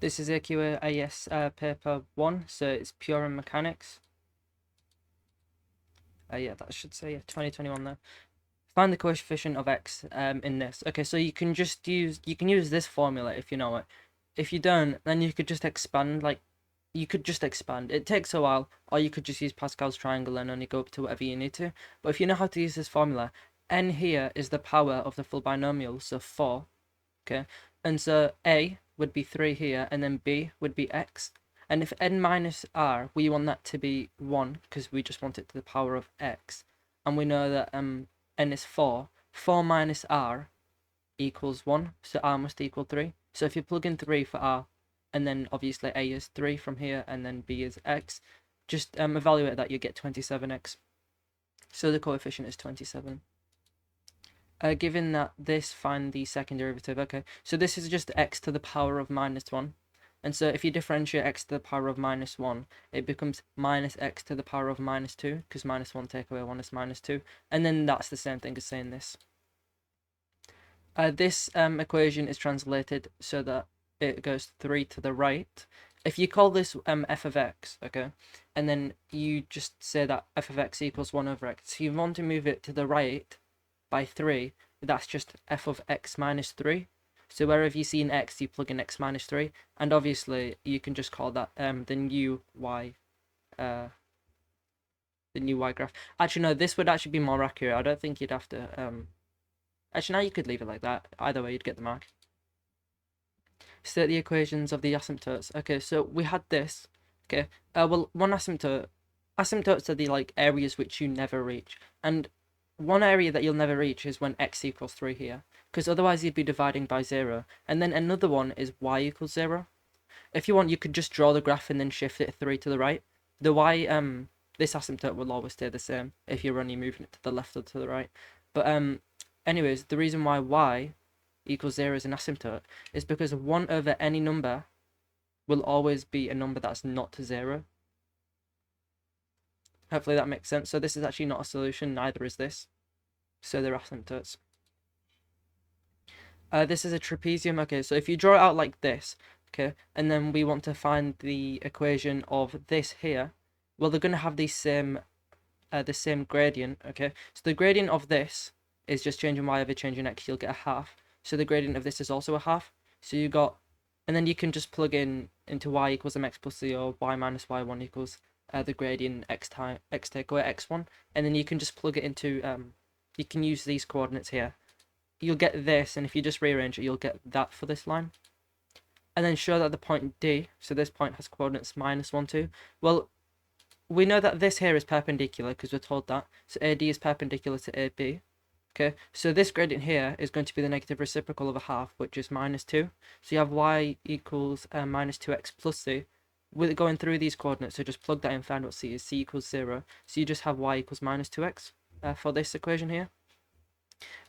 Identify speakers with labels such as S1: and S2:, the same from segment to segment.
S1: This is AQA AS paper 1, so it's pure in mechanics. Yeah, that should say 2021 there. Find the coefficient of x in this. Okay, so you can use this formula if you know it. If you don't, then you could just expand, It takes a while, or you could just use Pascal's triangle and only go up to whatever you need to. But if you know how to use this formula, n here is the power of the full binomial, so 4. Okay, and so a would be 3 here, and then b would be x. And if n minus r, we want that to be 1, because we just want it to the power of x. And we know that n is 4. 4 minus r equals 1, so r must equal 3. So if you plug in 3 for r, and then obviously a is 3 from here, and then b is x, just evaluate that, you get 27x. So the coefficient is 27. Given that this, find the second derivative. Okay, so this is just x to the power of minus 1. And so if you differentiate x to the power of minus 1, it becomes minus x to the power of minus 2, because minus 1 take away 1 is minus 2. And then that's the same thing as saying this. This equation is translated so that it goes 3 to the right. If you call this f of x, okay, and then you just say that f of x equals 1 over x, so you want to move it to the right by 3, that's just f of x minus 3. So wherever you see an x, you plug in x minus 3, and obviously you can just call that the new y graph. Actually, no, this would actually be more accurate. I don't think you'd have to actually, now you could leave it like that. Either way, you'd get the mark. State the equations of the asymptotes. Okay, so we had this. Okay, well, one asymptotes are the areas which you never reach, and one area that you'll never reach is when x equals 3 here, because otherwise you'd be dividing by 0. And then another one is y equals 0. If you want, you could just draw the graph and then shift it 3 to the right. The y, this asymptote will always stay the same if you're only moving it to the left or to the right. But anyways, the reason why y equals 0 is an asymptote is because 1 over any number will always be a number that's not 0. Hopefully that makes sense. So this is actually not a solution, neither is this. So they're asymptotes. This is a trapezium. Okay, so if you draw it out like this, okay, and then we want to find the equation of this here, well, they're going to have the same gradient, okay? So the gradient of this is just changing y over changing x, you'll get a half. So the gradient of this is also a half. So you got, and then you can just plug in into y equals mx plus c, or y minus y1 equals the gradient x take away x1, and then you can just plug it into you can use these coordinates here. You'll get this, and if you just rearrange it, you'll get that for this line. And then show that the point D, so this point has coordinates minus 1, 2. Well, we know that this here is perpendicular because we're told that. So AD is perpendicular to AB. Okay, so this gradient here is going to be the negative reciprocal of a half, which is minus 2. So you have y equals minus 2x plus c. With it going through these coordinates, so just plug that in, find what c is. C equals 0. So you just have y equals minus 2x for this equation here.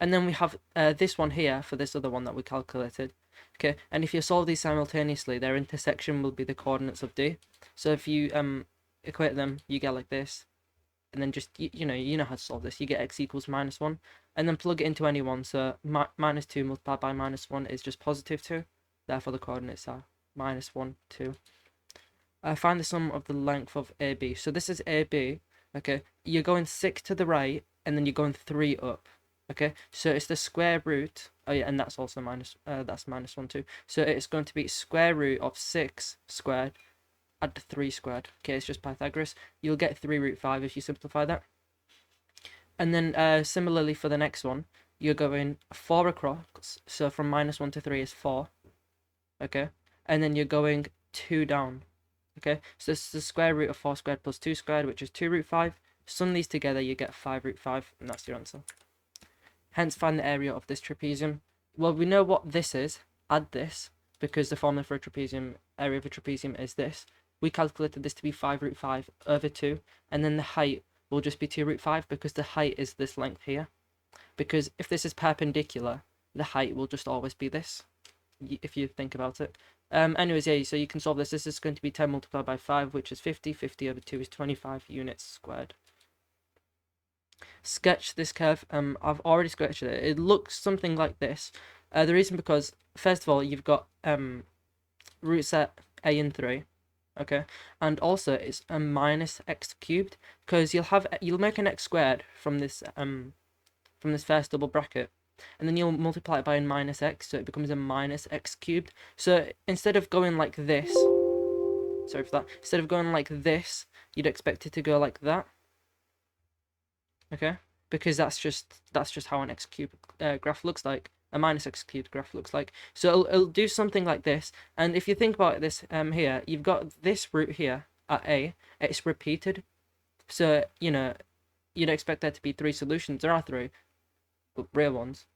S1: And then we have this one here for this other one that we calculated. Okay, and if you solve these simultaneously, their intersection will be the coordinates of D. So if you equate them, you get like this. And then just, you know how to solve this. You get x equals minus 1. And then plug it into any one. So minus 2 multiplied by minus 1 is just positive 2. Therefore, the coordinates are minus 1, 2. Find the sum of the length of AB. So this is AB. Okay, you're going 6 to the right, and then you're going 3 up. Okay, so it's the square root. Oh yeah, and that's also that's minus 1, 2. So it's going to be square root of 6 squared add to 3 squared. Okay, it's just Pythagoras. You'll get 3 root 5 if you simplify that. And then similarly for the next one, you're going 4 across. So from minus 1 to 3 is 4. Okay, and then you're going 2 down. Okay, so this is the square root of 4 squared plus 2 squared, which is 2 root 5. Sum these together, you get 5 root 5, and that's your answer. Hence, find the area of this trapezium. Well, we know what this is. Add this, because the formula for a trapezium, area of a trapezium is this. We calculated this to be 5 root 5 over 2, and then the height will just be 2 root 5, because the height is this length here. Because if this is perpendicular, the height will just always be this, if you think about it. Anyways, yeah, so you can solve this. This is going to be 10 multiplied by 5, which is 50. 50 over 2 is 25 units squared. Sketch this curve. I've already sketched it. It looks something like this. The reason because, first of all, you've got root set a in 3, okay, and also it's a minus x cubed, because you'll make an x squared from this first double bracket, and then you'll multiply it by a minus x, so it becomes a minus x cubed. So instead of going like this, sorry for that, instead of going like this, you'd expect it to go like that, okay, because that's just how an x cubed graph looks like. A minus x cubed graph looks like. So it'll do something like this. And if you think about this here, you've got this root here at a, it's repeated, so you know you'd expect there to be 3 solutions. There are 3, but real ones.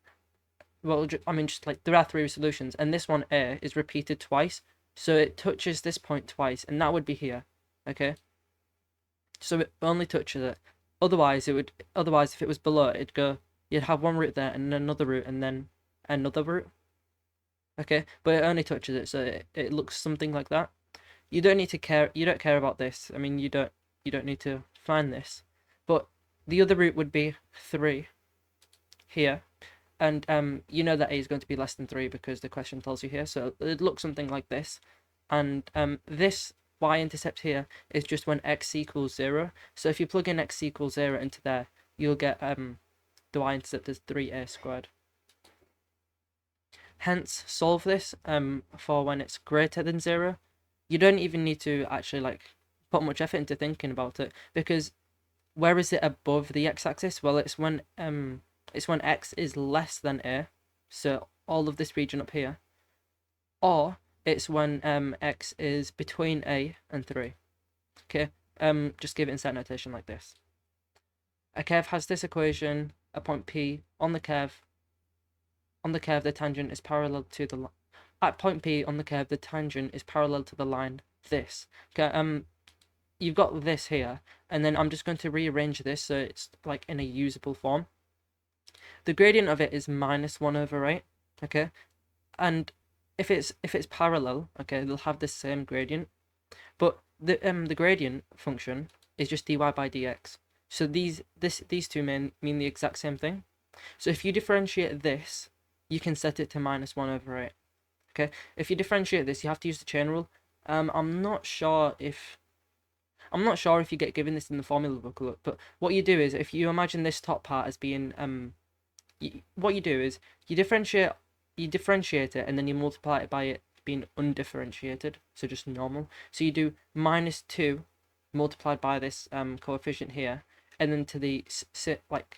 S1: Well, I mean, just like there are 3 solutions, and this one a is repeated twice, so it touches this point twice, and that would be here, okay, so it only touches it. Otherwise if it was below, you'd have one root there and another root and then another root, okay, but it only touches it, so it looks something like that. You don't care about this. I mean, you don't need to find this, but the other root would be 3 here, and you know that a is going to be less than 3 because the question tells you here, so it looks something like this. And this y-intercept here is just when x equals 0. So if you plug in x equals 0 into there, you'll get the y-intercept as 3a squared. Hence, solve this for when it's greater than 0. You don't even need to actually like put much effort into thinking about it, because where is it above the x-axis? Well, it's when x is less than a, so all of this region up here, or it's when x is between a and 3. Okay, just give it in set notation like this. A curve has this equation, a point P on the curve. On the curve, the tangent is parallel to the line. At point P on the curve, the tangent is parallel to the line this. Okay, you've got this here, and then I'm just going to rearrange this so it's like in a usable form. The gradient of it is -1/8, okay, and if it's parallel, okay, they'll have the same gradient, but the gradient function is just dy by dx. So these two mean the exact same thing. So if you differentiate this, you can set it to -1/8. Okay, if you differentiate this, you have to use the chain rule. I'm not sure if you get given this in the formula booklet, but what you do is, if you imagine this top part as being what you do is you differentiate it, and then you multiply it by it being undifferentiated, so just normal. So you do -2 multiplied by this coefficient here, and then to the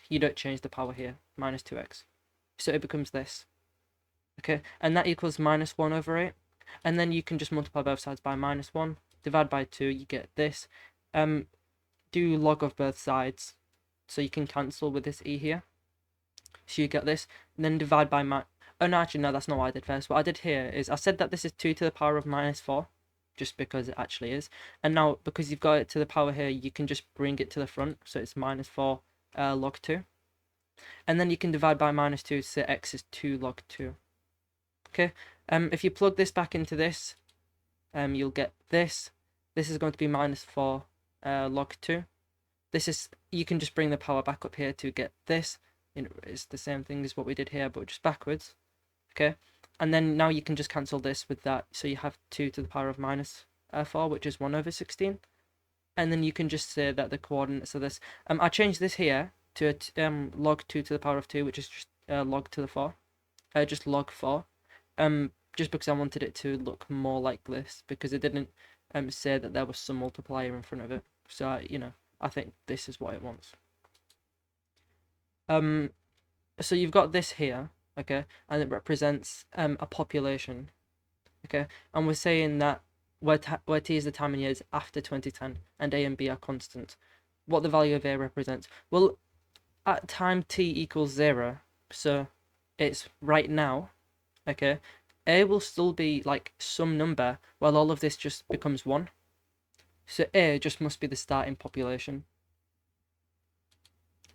S1: you don't change the power here, -2x, so it becomes this, okay, and that equals -1/8, and then you can just multiply both sides by -1, divide by 2, you get this. Do log of both sides, so you can cancel with this e here, so you get this, and then divide by oh no, actually no, that's not what I did first. What I did here is I said that this is 2 to the power of -4, just because it actually is, and now because you've got it to the power here, you can just bring it to the front, so it's -4 log 2, and then you can divide by -2, so x is 2 log 2. Okay, if you plug this back into this, you'll get this. This is going to be -4 log 2. You can just bring the power back up here to get this. It's the same thing as what we did here, but just backwards. Okay, and then now you can just cancel this with that, so you have 2 to the power of -4, which is 1/16, and then you can just say that the coordinates of this, I changed this here to log 2 to the power of 2, which is just log to the 4, just log 4, just because I wanted it to look more like this, because it didn't say that there was some multiplier in front of it, so I think this is what it wants. So you've got this here, okay, and it represents a population, okay, and we're saying that where t is the time in years after 2010, and a and b are constant, what the value of a represents. Well, at time t equals 0, so it's right now, okay, a will still be like some number while all of this just becomes 1, so a just must be the starting population.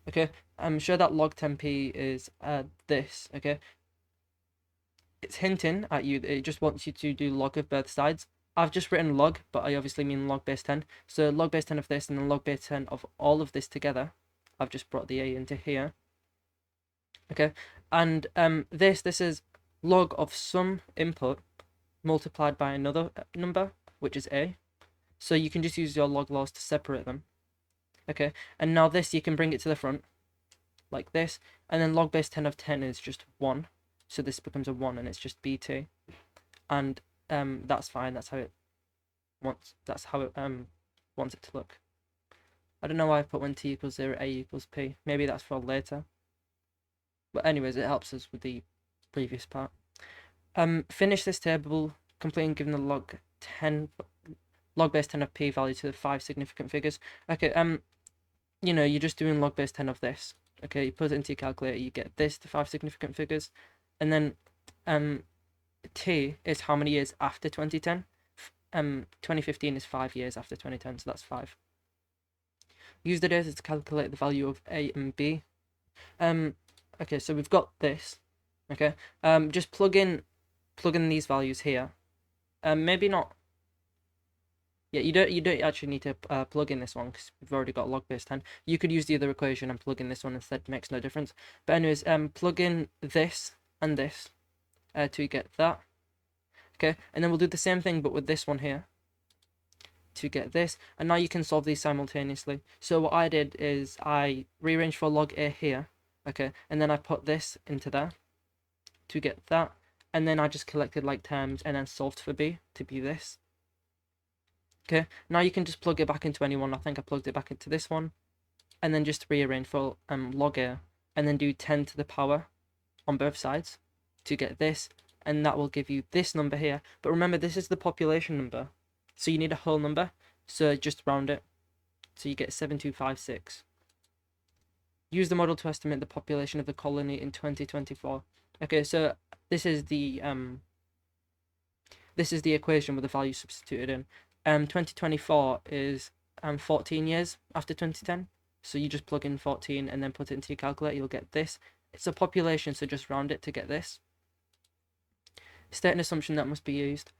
S1: Okay, I'm sure that log 10p is this, okay? It's hinting at you, it just wants you to do log of both sides. I've just written log, but I obviously mean log base 10. So log base 10 of this and then log base 10 of all of this together. I've just brought the a into here. Okay, and this is log of some input multiplied by another number, which is a. So you can just use your log laws to separate them. Okay, and now this, you can bring it to the front, like this, and then log base 10 of 10 is just 1. So this becomes a 1, and it's just bt. And that's fine, that's how it wants it to look. I don't know why I put when t equals 0, a equals p. Maybe that's for later. But anyways, it helps us with the previous part. Finish this table, completing given the log base 10 of p value to the 5 significant figures. Okay, you know, you're just doing log base 10 of this. Okay, you put it into your calculator, you get this, the 5 significant figures, and then t is how many years after 2010. 2015 is 5 years after 2010, so that's 5. Use the data to calculate the value of a and b. Okay, so we've got this. Okay, just plug in these values here. Maybe not. Yeah, you don't actually need to plug in this one because we've already got log base 10. You could use the other equation and plug in this one instead. It makes no difference. But anyways, plug in this and this to get that. Okay, and then we'll do the same thing but with this one here to get this. And now you can solve these simultaneously. So what I did is I rearranged for log a here. Okay, and then I put this into there to get that. And then I just collected like terms and then solved for b to be this. Okay, now you can just plug it back into any one. I think I plugged it back into this one. And then just rearrange for log a. And then do 10 to the power on both sides to get this. And that will give you this number here. But remember, this is the population number. So you need a whole number. So just round it. So you get 7256. Use the model to estimate the population of the colony in 2024. Okay, so this is the equation with the value substituted in. 2024 is 14 years after 2010. So you just plug in 14 and then put it into your calculator. You'll get this. It's a population, so just round it to get this. State an assumption that must be used.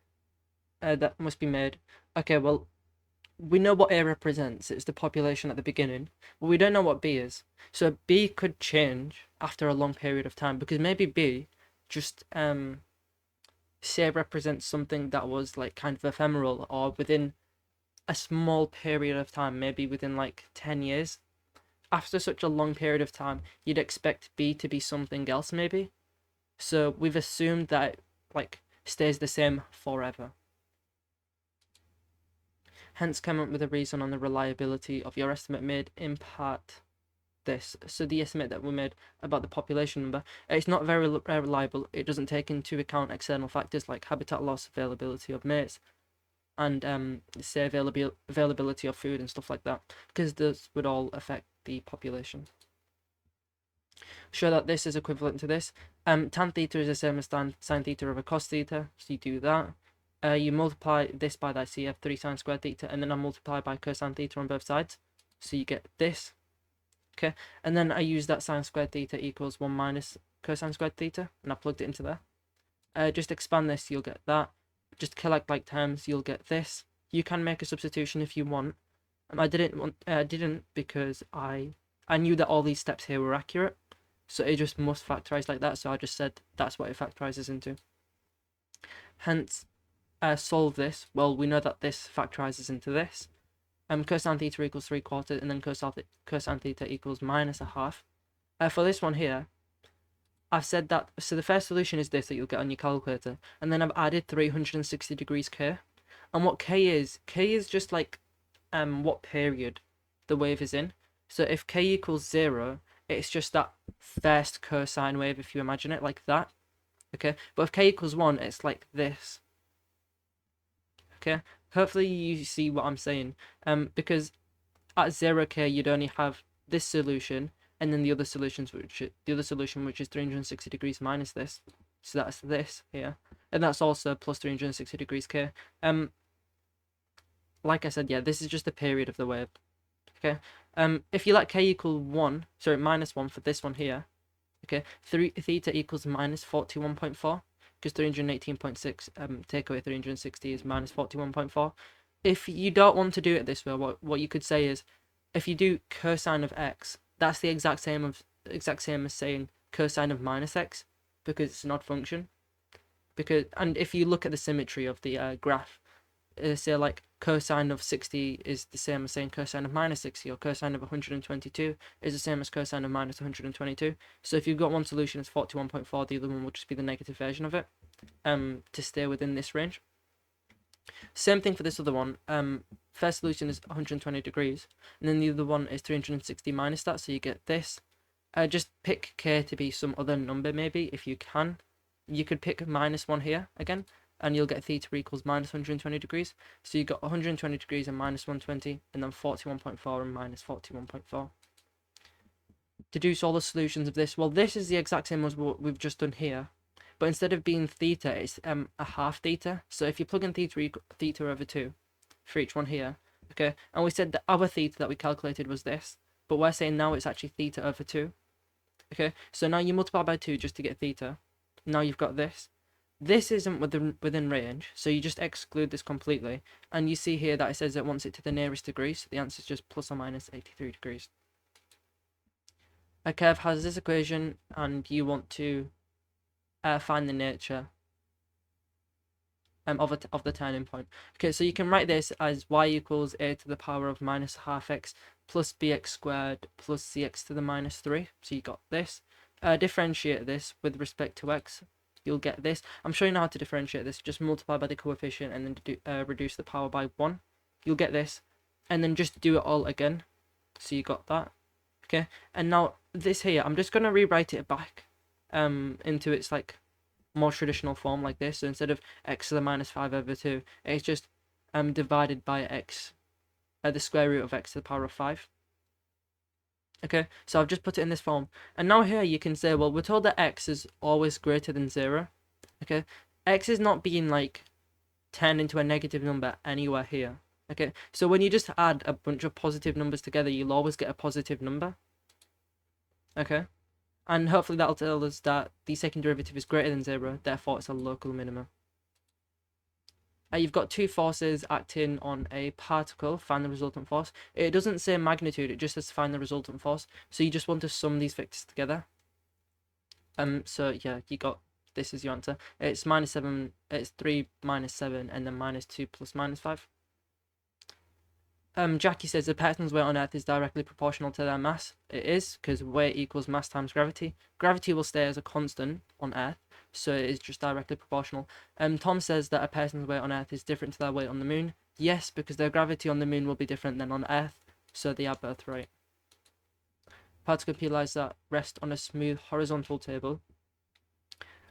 S1: That must be made. Okay, well, we know what A represents. It's the population at the beginning. But we don't know what B is. So B could change after a long period of time, because maybe B just say represents something that was like kind of ephemeral or within a small period of time, maybe within like 10 years. After such a long period of time, you'd expect B to be something else maybe. So we've assumed that it like stays the same forever. Hence, come up with a reason on the reliability of your estimate made in part this. So the estimate that we made about the population number, it's not very reliable. It doesn't take into account external factors like habitat loss, availability of mates, and say availability of food and stuff like that, because this would all affect the population. Show that this is equivalent to this. Tan theta is the same as sine theta over cos theta, so you do that. You multiply this by that, so you have 3 sine squared theta, and then I multiply by cosine theta on both sides, so you get this. Okay, and then I use that sine squared theta equals 1 minus cosine squared theta, and I plugged it into there. Just expand this, you'll get that. Just collect like terms, you'll get this. You can make a substitution if you want. I didn't because I knew that all these steps here were accurate, so it just must factorize like that. So I just said that's what it factorizes into. Hence, solve this. Well, we know that this factorizes into this. Cosine theta equals 3/4, and then cosine theta equals minus a half. For this one here, I've said that, so the first solution is this that you'll get on your calculator, and then I've added 360 degrees K. And what K is just like what period the wave is in. So if K equals 0, it's just that first cosine wave, if you imagine it like that. Okay, but if K equals 1, it's like this. Okay, hopefully you see what I'm saying. Because at 0K you'd only have this solution, and then the other solution which is 360 degrees minus this. So that's this here, and that's also plus 360 degrees K. Like I said, yeah, this is just the period of the wave. Okay. If you let K equal 1, sorry, minus 1 for this one here. Okay, theta equals minus 41.4. Because 318.6 take away 360 is minus 41.4. If you don't want to do it this way, what you could say is, if you do cosine of x, that's the exact same as saying cosine of minus x, because it's an odd function. because, and if you look at the symmetry of the graph, say like cosine of 60 is the same as saying cosine of minus 60, or cosine of 122 is the same as cosine of minus 122. So if you've got one solution as 41.4, the other one will just be the negative version of it, to stay within this range. Same thing for this other one. First solution is 120 degrees, and then the other one is 360 minus that, so you get this. Just pick k to be some other number, maybe, if you can. You could pick -1 here again, and you'll get theta equals minus 120 degrees. So you got 120 degrees and minus 120, and then 41.4 and minus 41.4. Deduce all the solutions of this. Well, this is the exact same as what we've just done here, but instead of being theta, it's a half theta. So if you plug in theta over 2 for each one here, okay, and we said that our theta that we calculated was this, but we're saying now it's actually theta over 2. Okay, so now you multiply by 2 just to get theta. Now you've got this. This isn't within range, so you just exclude this completely. And you see here that it says it wants it to the nearest degree, so the answer is just plus or minus 83 degrees. A curve has this equation, and you want to find the nature of the turning point. Okay, so you can write this as y equals a to the power of minus half x plus bx squared plus cx to the minus 3. So you got this. Differentiate this with respect to x. You'll get this. I'm showing you how to differentiate this. Just multiply by the coefficient and then reduce the power by 1. You'll get this. And then just do it all again. So you got that. Okay, and now this here, I'm just going to rewrite it back into its like more traditional form like this. So instead of x to the minus 5 over 2, it's just divided by x, the square root of x to the power of 5. Okay, so I've just put it in this form, and now here you can say, well, we're told that x is always greater than 0. Okay, x is not being like turned into a negative number anywhere here. Okay, so when you just add a bunch of positive numbers together, you'll always get a positive number. Okay, and hopefully that'll tell us that the second derivative is greater than 0, therefore it's a local minimum. You've got two forces acting on a particle. Find the resultant force. It doesn't say magnitude, it just says find the resultant force. So you just want to sum these vectors together. So yeah, you got, this is your answer. It's -7, it's 3 minus 7, and then -2 plus -5. Jackie says the person's weight on Earth is directly proportional to their mass. It is, because weight equals mass times gravity. Gravity will stay as a constant on Earth, so it is just directly proportional. Tom says that a person's weight on Earth is different to their weight on the moon. Yes, because their gravity on the moon will be different than on Earth, so they are both right. Particle P lies that rest on a smooth horizontal table.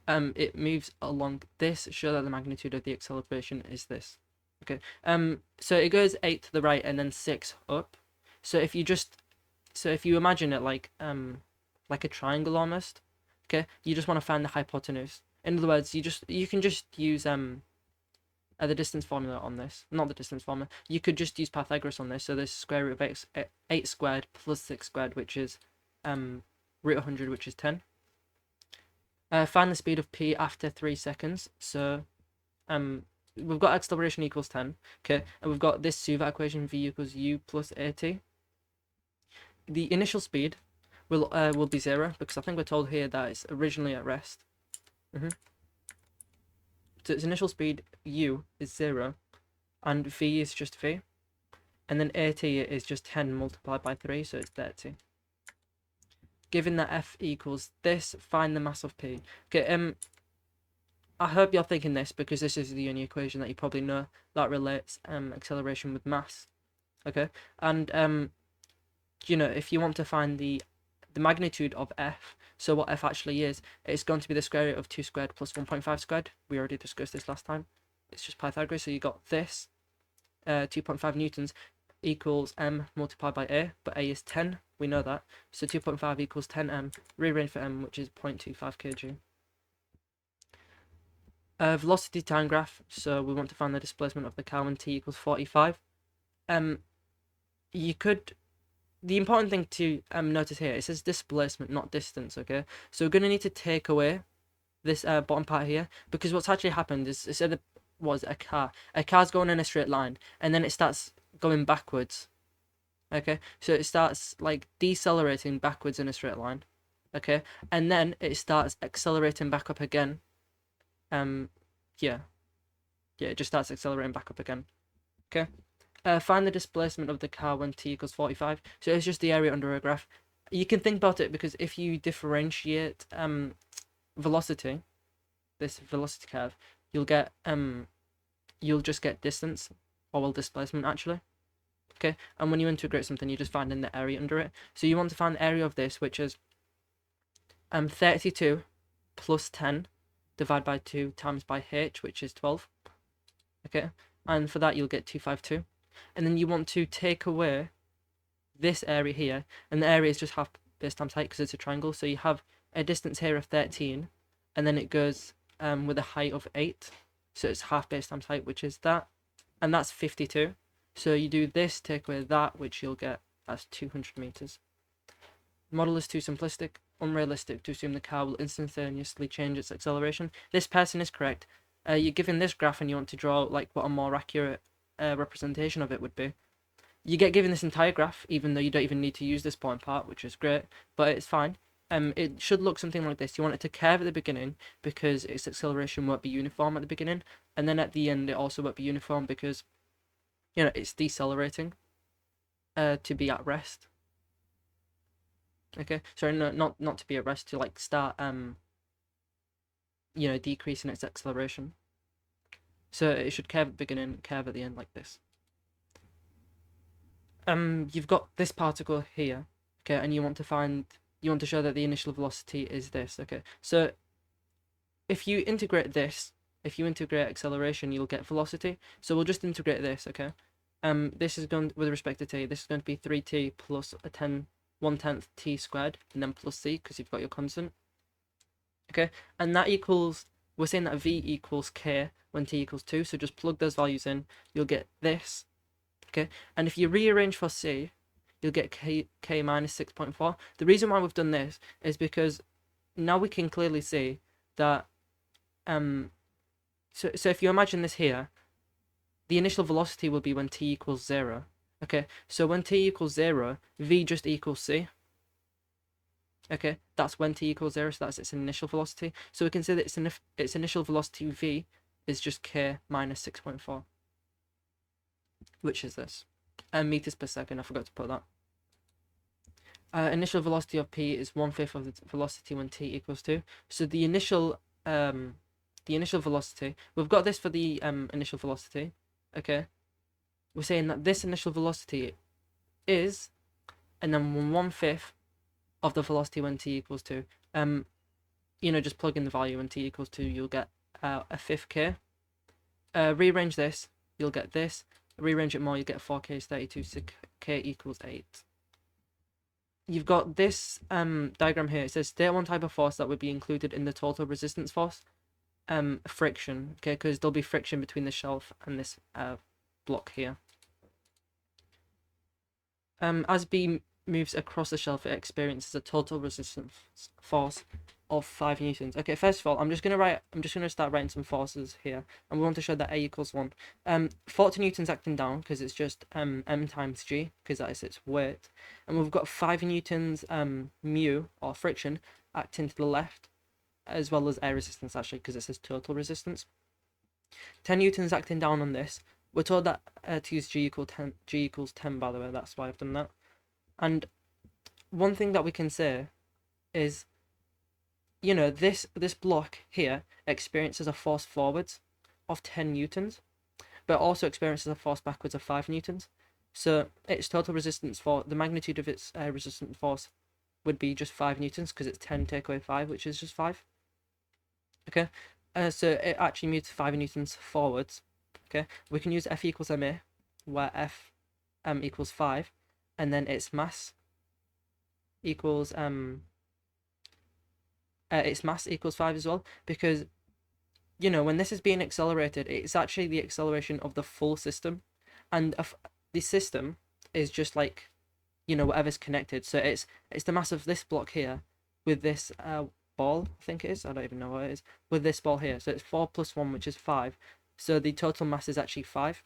S1: It moves along this, show that the magnitude of the acceleration is this. Okay, so it goes 8 to the right and then 6 up. So if you imagine it like a triangle almost, okay, you just want to find the hypotenuse. In other words, you can just use the distance formula on this, not the distance formula. You could just use Pythagoras on this. So this square root of 8 squared plus 6 squared, which is root 100, which is 10. Find the speed of p after 3 seconds. So we've got acceleration equals 10, okay, and we've got this Suvat equation, v equals u plus at. The initial speed will be 0, because I think we're told here that it's originally at rest. So its initial speed u is 0, and v is just v, and then at is just 10 multiplied by 3, so it's 30. Given that f equals this, find the mass of p. Okay, I hope you're thinking this, because this is the only equation that you probably know that relates acceleration with mass. Okay, and you know, if you want to find the magnitude of f, so what f actually is, it's going to be the square root of 2 squared plus 1.5 squared. We already discussed this last time. It's just Pythagoras, so you got this 2.5 newtons equals m multiplied by a, but a is 10, we know that, so 2.5 equals 10m, rearrange for m, which is 0.25 kg. Velocity time graph, so we want to find the displacement of the car when t equals 45. The important thing to notice here, it says displacement, not distance, okay? So we're going to need to take away this bottom part here, because what's actually happened is, it said a car. A car's going in a straight line, and then it starts going backwards, okay? So it starts like decelerating backwards in a straight line, okay? And then it starts accelerating back up again, yeah, it just starts accelerating back up again. Okay. Find the displacement of the car when t equals 45. So it's just the area under a graph. You can think about it because if you differentiate velocity, this velocity curve, you'll just get distance, or well, displacement actually. Okay, and when you integrate something, you just find in the area under it. So you want to find the area of this, which is 32 plus 10 divided by 2 times by h, which is 12. Okay, and for that you'll get 252. And then you want to take away this area here, and the area is just half base times height because it's a triangle. So you have a distance here of 13, and then it goes with a height of 8. So it's half base times height, which is that, and that's 52. So you do this, take away that, which you'll get as 200 meters. Model is too simplistic, unrealistic to assume the car will instantaneously change its acceleration. This person is correct. You're given this graph and you want to draw like what a more accurate representation of it would be. You get given this entire graph, even though you don't even need to use this point part, which is great, but it's fine. It should look something like this. You want it to curve at the beginning because its acceleration won't be uniform at the beginning, and then at the end it also won't be uniform because it's decelerating to be at rest. Okay, sorry, no, not to be at rest, to like start decreasing its acceleration. So it should curve at the beginning, curve at the end like this. You've got this particle here, okay, and you want to show that the initial velocity is this, okay. So if you integrate this, if you integrate acceleration, you'll get velocity. So we'll just integrate this, okay. This is going with respect to t. This is going to be 3t plus 1/10 t squared, and then plus c because you've got your constant. Okay, and that equals, we're saying that v equals k when t equals 2. So just plug those values in. You'll get this. Okay, and if you rearrange for c, you'll get k minus 6.4. The reason why we've done this is because now we can clearly see that so if you imagine this here, the initial velocity will be when t equals 0. Okay, so when t equals 0, v just equals c. Okay, that's when t equals 0, so that's its initial velocity. So we can say that its initial velocity v is just k minus 6.4, which is this. Meters per second, I forgot to put that. Initial velocity of p is 1/5 of the velocity when t equals 2. So the initial velocity, we've got this for the initial velocity. Okay, we're saying that this initial velocity is, and then 1/5 of the velocity when t equals 2. Just plug in the value when t equals 2, you'll get a 5th k. Rearrange this, you'll get this. Rearrange it more, you get 4k is 32, 6k equals 8. You've got this diagram here. It says state one type of force that would be included in the total resistance force. Friction, okay, because there'll be friction between the shelf and this block here. As B moves across the shelf, it experiences a total resistance force of 5 newtons. Okay, first of all, I'm just gonna start writing some forces here, and we want to show that A equals 1. 40 newtons acting down because it's just M times G because that is its weight, and we've got 5 newtons mu or friction acting to the left, as well as air resistance actually because it says total resistance. 10 newtons acting down on this. We're told that to use G equals 10, by the way, that's why I've done that. And one thing that we can say is, this block here experiences a force forwards of 10 newtons, but also experiences a force backwards of 5 newtons. So its total resistance for the magnitude of its resistant force would be just 5 newtons because it's 10 take away 5, which is just 5. Okay, so it actually moves 5 newtons forwards. Okay, we can use F equals ma, where F equals 5, and then its mass equals 5 as well, because when this is being accelerated, it's actually the acceleration of the full system, and the system is just like whatever's connected. So it's the mass of this block here with this ball, I think it is, I don't even know what it is, with this ball here. So it's 4 plus 1, which is 5. So the total mass is actually 5.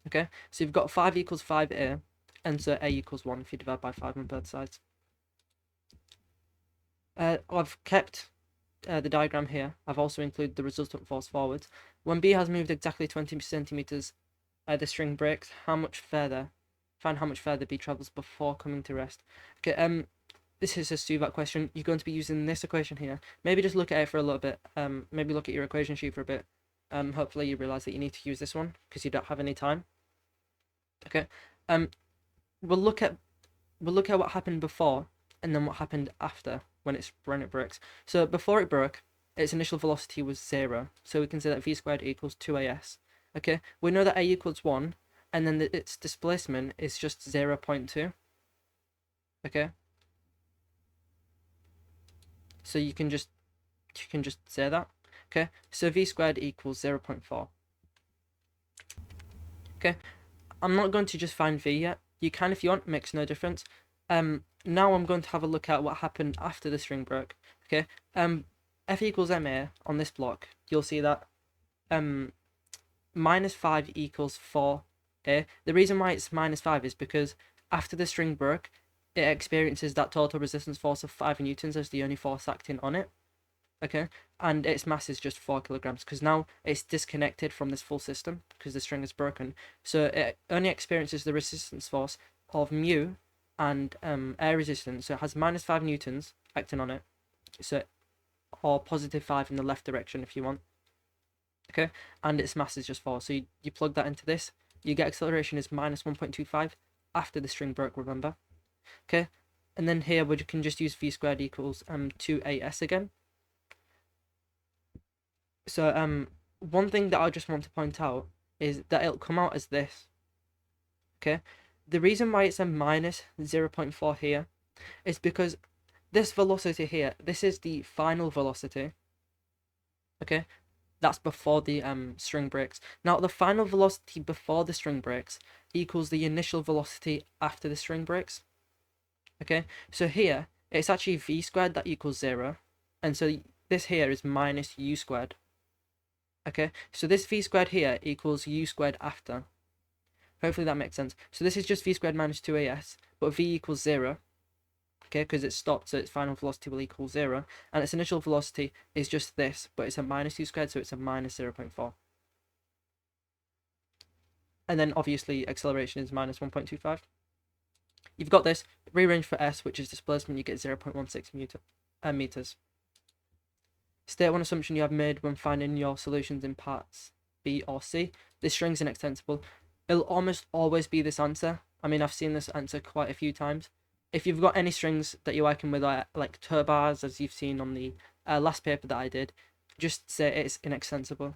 S1: Okay, so you've got 5 equals 5a, and so a equals 1 if you divide by 5 on both sides. I've kept the diagram here, I've also included the resultant force forwards. When B has moved exactly 20 centimeters, the string breaks. Find how much further B travels before coming to rest. Okay, this is a SUVAC question. You're going to be using this equation here. Maybe just look at it for a little bit. Maybe look at your equation sheet for a bit. Hopefully you realize that you need to use this one because you don't have any time. Okay. We'll look at what happened before and then what happened after when it breaks. So before it broke, its initial velocity was 0. So we can say that v squared equals 2as. Okay. We know that a equals 1, and then its displacement is just 0.2. Okay. So you can just say that. Okay, so v squared equals 0.4. Okay, I'm not going to just find v yet. You can if you want, makes no difference. Now I'm going to have a look at what happened after the string broke. Okay, F equals ma on this block. You'll see that minus 5 equals 4a. The reason why it's minus 5 is because after the string broke, it experiences that total resistance force of 5 newtons as the only force acting on it. Okay, and its mass is just 4 kilograms because now it's disconnected from this full system because the string is broken. So it only experiences the resistance force of mu and air resistance. So it has minus 5 newtons acting on it. So, or positive 5 in the left direction if you want. Okay, and its mass is just 4. So you plug that into this, you get acceleration is minus 1.25 after the string broke, remember? Okay, and then here we can just use v squared equals 2as again. So one thing that I just want to point out is that it'll come out as this. Okay, the reason why it's a minus 0.4 here is because this velocity here, this is the final velocity. Okay, that's before the string breaks. Now the final velocity before the string breaks equals the initial velocity after the string breaks. Okay, so here it's actually v squared that equals 0, and so this here is minus u squared. Okay, so this v squared here equals u squared after. Hopefully that makes sense. So this is just v squared minus 2as, but v equals 0. Okay, because it's stopped, so its final velocity will equal 0. And its initial velocity is just this, but it's a minus u squared, so it's a minus 0.4. And then obviously acceleration is minus 1.25. You've got this. Rearrange for s, which is displacement, you get 0.16 meters. State one assumption you have made when finding your solutions in parts B or C. This string's inextensible. It'll almost always be this answer. I mean, I've seen this answer quite a few times. If you've got any strings that you're working with, like tow bars, as you've seen on the last paper that I did, just say it's inextensible.